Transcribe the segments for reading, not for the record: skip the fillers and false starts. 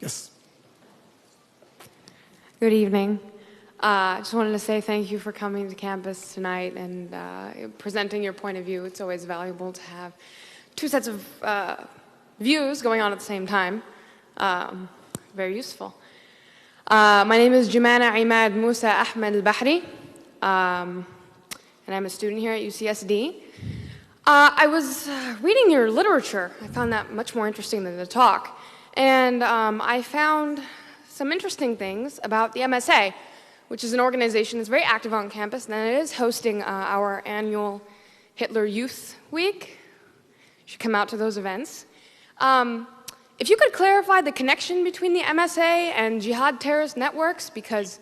Yes. Good evening. I just wanted to say thank you for coming to campus tonight and presenting your point of view. It's always valuable to have two sets of views going on at the same time. Very useful. My name is Jumana Imad Musa Ahmed al-Bahri, and I'm a student here at UCSD. I was reading your literature. I found that much more interesting than the talk. And I found some interesting things about the MSA, which is an organization that's very active on campus, and it is hosting our annual Hitler Youth Week. You should come out to those events. If you could clarify the connection between the MSA and jihad terrorist networks, because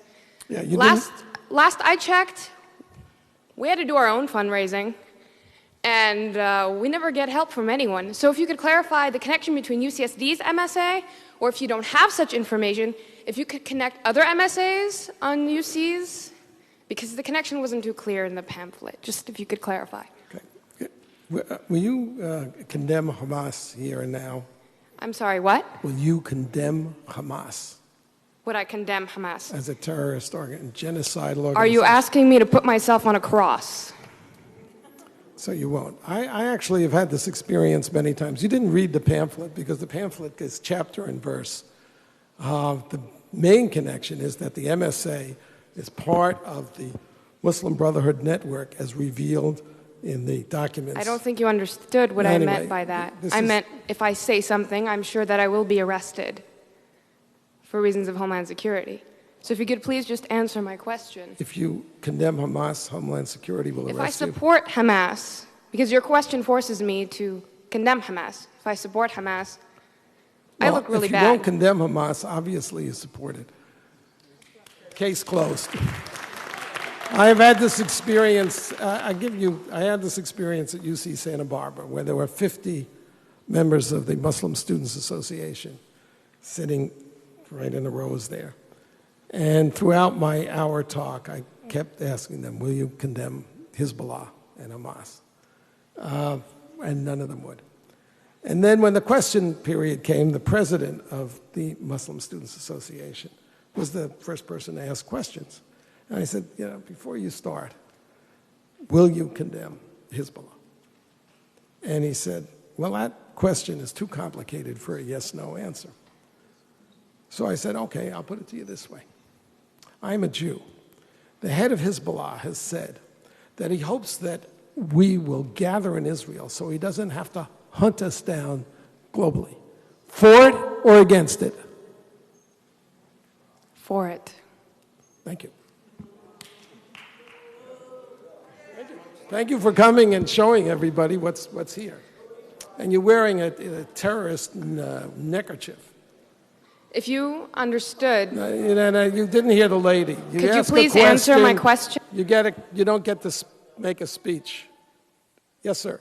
last I checked, we had to do our own fundraising, and we never get help from anyone. So if you could clarify the connection between UCSD's MSA, or if you don't have such information, if you could connect other MSAs on UCs, because the connection wasn't too clear in the pamphlet. Just if you could clarify. Okay. Will you condemn Hamas here and now? I'm sorry, what? Will you condemn Hamas? Would I condemn Hamas? As a terrorist genocidal organization? Are you asking me to put myself on a cross? So you won't. I actually have had this experience many times. You didn't read the pamphlet because the pamphlet is chapter and verse. The main connection is that the MSA is part of the Muslim Brotherhood network as revealed in the documents. I don't think you understood what I meant by that. I meant if I say something, I'm sure that I will be arrested for reasons of Homeland Security. So if you could please just answer my question. If you condemn Hamas, Homeland Security will arrest you? If I support Hamas, because your question forces me to condemn Hamas. If I support Hamas, I look really bad. If you don't condemn Hamas, obviously you support it. Case closed. I have had this experience, I had this experience at UC Santa Barbara where there were 50 members of the Muslim Students Association sitting right in the rows there. And throughout my hour talk, I kept asking them, will you condemn Hezbollah and Hamas? And none of them would. And then when the question period came, the president of the Muslim Students Association was the first person to ask questions. And I said, before you start, will you condemn Hezbollah? And he said, well, that question is too complicated for a yes-no answer. So I said, okay, I'll put it to you this way. I'm a Jew. The head of Hezbollah has said that he hopes that we will gather in Israel so he doesn't have to hunt us down globally. For it or against it? For it. Thank you. Thank you for coming and showing everybody what's here. And you're wearing a terrorist neckerchief. If you understood... you didn't hear the lady. Could you please answer my question? You don't get to make a speech. Yes, sir.